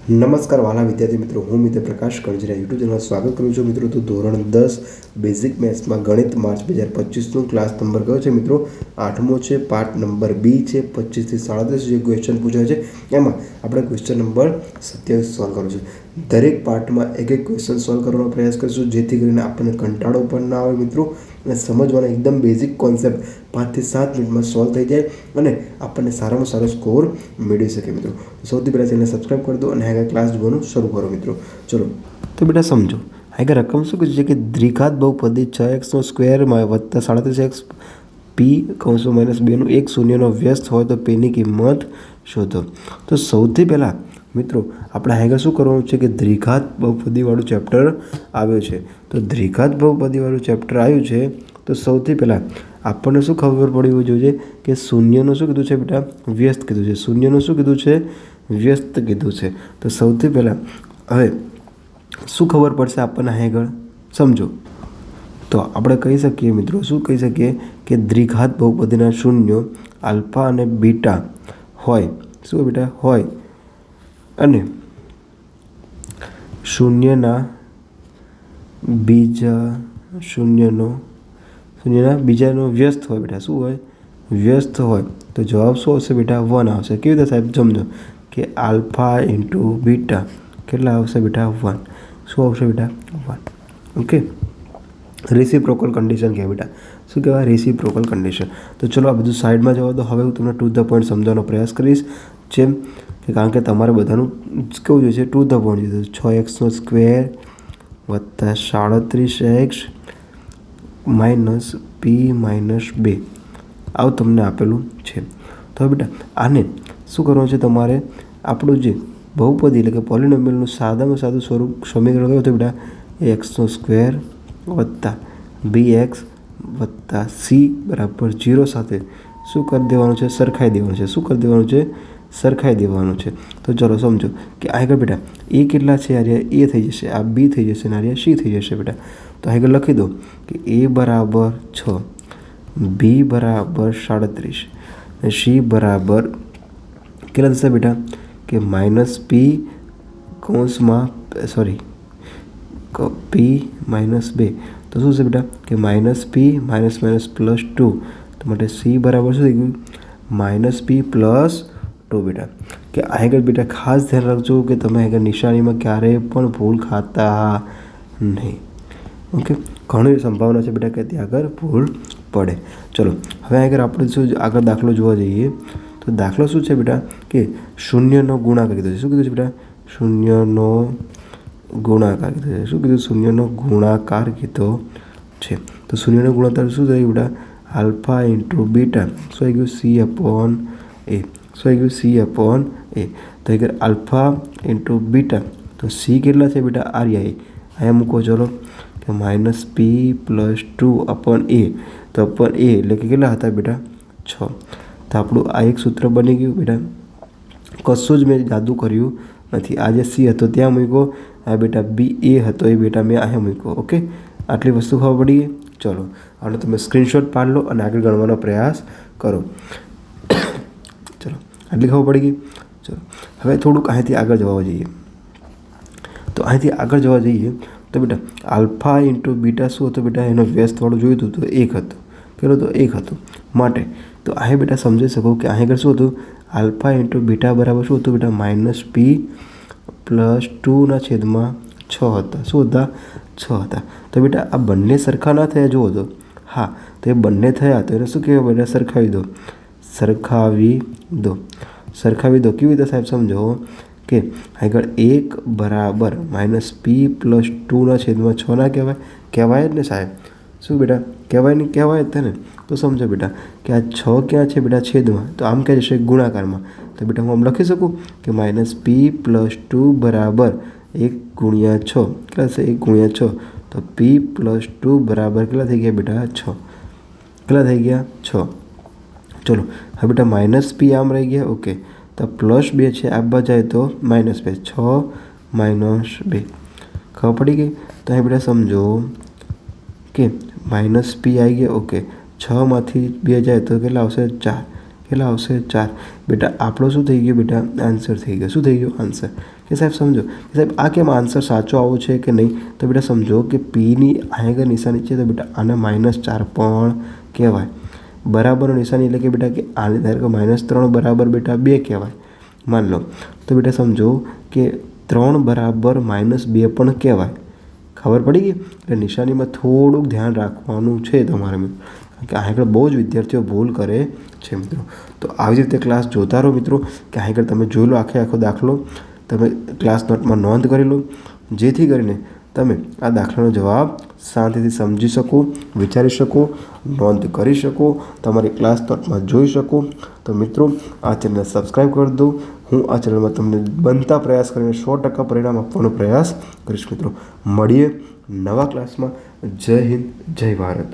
નમસ્કાર વાલા વિદ્યાર્થી મિત્રો, હું મિત્ર પ્રકાશ કણજીરા યુટ્યુબ ચેનલમાં સ્વાગત કરું છું મિત્રો. તો ધોરણ 10 બેઝિક મેથ્સમાં ગણિત માર્ચ 2025નું ક્લાસ નંબર કયો છે મિત્રો? 8મો છે. પાર્ટ નંબર બી છે. 25 થી 37 જે ક્વેશ્ચન પૂછાય છે એમાં આપણે ક્વેશ્ચન નંબર 27 સોલ્વ કરવો છે. દરેક પાર્ટમાં એક એક ક્વેશ્ચન સોલ્વ કરવાનો પ્રયાસ કરીશું જેથી કરીને આપણને કંટાળો પણ ના આવે મિત્રો, અને સમજવાના એકદમ બેઝિક કોન્સેપ્ટ 5 થી 7 મિનિટમાં સોલ્વ થઈ જાય અને આપણને સારામાં સારો સ્કોર મેળવી શકે મિત્રો. સૌથી પહેલાં ચેનલને સબસ્ક્રાઈબ કરી દો અને આગળ ક્લાસ જોવાનું શરૂ કરો મિત્રો. ચલો તો બેટા સમજો, આગળ રકમ શું કીધું છે કે દ્વિઘાત બહુપદી 6x² વત્તા 37x p -2નું એક શૂન્યનો વ્યસ્ત હોય તો pની કિંમત શોધો. તો સૌથી પહેલાં મિત્રો આપણે આગળ શું કરવાનું છે કે દ્વિઘાત બહુપદીવાળું ચેપ્ટર આવ્યું છે. તો દ્વિઘાત બહુપદીવાળું ચેપ્ટર આવ્યું છે તો સૌથી પહેલાં આપણને શું ખબર પડવી જોઈએ કે શૂન્યનું શું કીધું છે બેટા? વ્યસ્ત કીધું છે. શૂન્યનું શું કીધું છે? વ્યસ્ત કીધું છે. તો સૌથી પહેલાં હવે શું ખબર પડશે આપણને આગળ સમજો. તો આપણે કહી શકીએ મિત્રો, શું કહી શકીએ કે દ્વિઘાત બહુપદીના શૂન્યો આલ્ફા અને બીટા હોય. શું બેટા? હોય અને શૂન્યના બીજાનો વ્યસ્ત હોય બેટા. શું હોય? વ્યસ્ત હોય. તો જવાબ શું આવશે બેટા? 1 આવશે. કેવી રીતે સાહેબ? સમજો કે આલ્ફા ઇન્ટુ બીટા કેટલા આવશે બેટા? 1. શું આવશે બેટા? 1. ઓકે, રેસિપ્રોકલ કન્ડિશન કહેવાય બેટા. શું કહેવાય? Reciprocal condition. તો ચલો આ બધું સાઈડમાં જવા દો. હવે હું તમને ટુ ધ પોઈન્ટ સમજવાનો પ્રયાસ કરીશ. જેમ કે કારણ કે તમારે બધાનું કેવું જોઈએ છે? ટુ ધ પોઈન્ટ જોઈએ. 6x² વત્તા 37x - p - 2 આવું તમને આપેલું છે. તો બેટા આને શું કરવાનું છે તમારે? આપણું જે બહુપદી એટલે કે પોલિનોમિયલનું સાદામાં સાદું સ્વરૂપ સમીકરણ કયું હતું બેટા? x² વત્તા bx વત્તા c બરાબર 0 સાથે શું કરી દેવાનું છે? સરખાઈ દેવાનું છે. શું કરી દેવાનું છે? સરખાઈ દેવાનું છે. તો ચલો સમજો કે આગળ બેટા એ કેટલા છે? આર્યા એ થઈ જશે, આ બી થઈ જશે અને આર્યા સી થઈ જશે બેટા. તો આગળ લખી દો કે a બરાબર 6, b બરાબર 37 અને c બરાબર કેટલા થશે બેટા? કે -p p - 2. તો શું છે બેટા? કે -p -+ 2. તો માટે c બરાબર શું થઈ ગયું? -p + 2 બેટા. કે આગળ બેટા ખાસ ધ્યાન રાખજો કે તમે આગળ નિશાનીમાં ક્યારેય પણ ભૂલ ખાતા નહીં. ઓકે, ઘણી સંભાવના છે બેટા કે ત્યાં આગળ ભૂલ પડે. ચલો હવે આગળ આપણે શું આગળ દાખલો જોવા જઈએ. તો દાખલો શું છે બેટા? કે શૂન્યનો ગુણાકાર કીધો છે. શું કીધું છે બેટા? શૂન્યનો ગુણાકાર કીધો છે. શું કીધું? શૂન્યનો ગુણાકાર કીધો છે. તો શૂન્યનો ગુણાકાર શું થયું બેટા? Alpha into beta. શું આવી ગયું? c/a. શું આવી ગયું? c/a. તો આગળ આલ્ફા ઇન્ટુ બીટા. તો c કેટલા છે બેટા? આર્યા એ અહીંયા મૂકો. ચલો કે -p + 2/a. તો અપોન a એટલે કે કેટલા હતા બેટા? 6. તો આપણું આ એક સૂત્ર બની ગયું બેટા. કશું જ મેં જાદુ કર્યું નથી. આ જે c હતો ત્યાં મૂક્યો, આ બેટા a હતો એ બેટા મેં અહીંયા મૂક્યો. ઓકે, આટલી વસ્તુ ખબર પડી ગઈ. ચલો આનો તમે સ્ક્રીનશોટ પાડી લો અને આગળ ગણવાનો પ્રયાસ કરો. ચલો આટલી ખબર પડી ગઈ. ચલો હવે થોડુંક અહીંથી આગળ જવા જઈએ. તો અહીંથી આગળ જવા જઈએ તો બેટા આલ્ફા ઇન્ટુ બીટા શું હતું બેટા? એનો વ્યસ્તવાળું જોયું હતું તો 1 હતું. કેટલું હતું? 1 હતું. માટે તો અહીં બેટા સમજી શકો કે અહીં આગળ શું હતું? આલ્ફા ઇન્ટુ બીટા બરાબર શું હતું બેટા? -p + 2/6 હતા. શું હતા? 6 હતા. તો બેટા આ બંને સરખા ના થયા જુઓ તો. હા, તો એ બંને થયા તો એને શું કહેવાય બેટા? સરખાવી દો. સરખાવી દો. કેવી રીતે સાહેબ? સમજો કે આગળ 1 બરાબર -p + 2/6 ના કહેવાય? કહેવાય જ ને સાહેબ. શું બેટા? કહેવાય નહીં? કહેવાય જ ને. તો સમજો બેટા કે આ 6 ક્યાં છે બેટા? છેદમાં. તો આમ ક્યાં જશે? ગુણાકારમાં. તો બેટા હું આમ લખી શકું કે -p + 2 બરાબર 1/6. કેટલા થશે? 1/6. તો p + 2 બરાબર કેટલા થઈ ગયા બેટા? 6. કેટલા થઈ ગયા? 6. ચલો હવે બેટા -p આમ રહી ગયા. ઓકે, તો +2 છે આ બાજુ જાય તો -2. 6 - 2 ખબર પડી ગઈ. તો અહીં બેટા સમજો કે -p આવી ગયા. ઓકે, 6માંથી 2 જાય તો કેટલા આવશે? 4. કેટલા આવશે 4। બેટા આપણો શું થઈ ગયો બેટા આન્સર થઈ ગયો। શું થઈ ગયો આન્સર કે સાહેબ સમજો કે સાહેબ આ કેમ આન્સર સાચો આવો છે કે નહીં, તો બેટા સમજો કે પીની અહીં આગળ નિશાની છે તો બેટા આને -4 પણ કહેવાય। બરાબર નિશાની એટલે કે બેટા કે આને ધારો કે -3 બરાબર બેટા 2 કહેવાય માન લો, તો બેટા સમજો કે 3 બરાબર -2 પણ કહેવાય। ખબર પડી ગઈ? એટલે નિશાનીમાં થોડુંક ધ્યાન રાખવાનું છે તમારે મિત્રો, કારણ કે આગળ બહુ જ વિદ્યાર્થીઓ ભૂલ કરે છે મિત્રો। તો આવી રીતે ક્લાસ જોતા રહો મિત્રો, કે આગળ તમે જોઈ લો આખો દાખલો, તમે ક્લાસ નોટમાં નોંધ કરી લો, જેથી કરીને તમે આ દાખલાનો જવાબ શાંતિથી સમજી શકો, વિચારી શકો, નોંધ કરી શકો, તમારી ક્લાસ નોટમાં જોઈ શકો। તો મિત્રો આ ચેનલને સબસ્ક્રાઈબ કરી દો। હું આ ચેનલમાં તમને બનતા પ્રયાસ કરીને 100% પરિણામ આપવાનો પ્રયાસ કરીશ મિત્રો। મળીએ નવા ક્લાસમાં। જય હિન્દ, જય ભારત।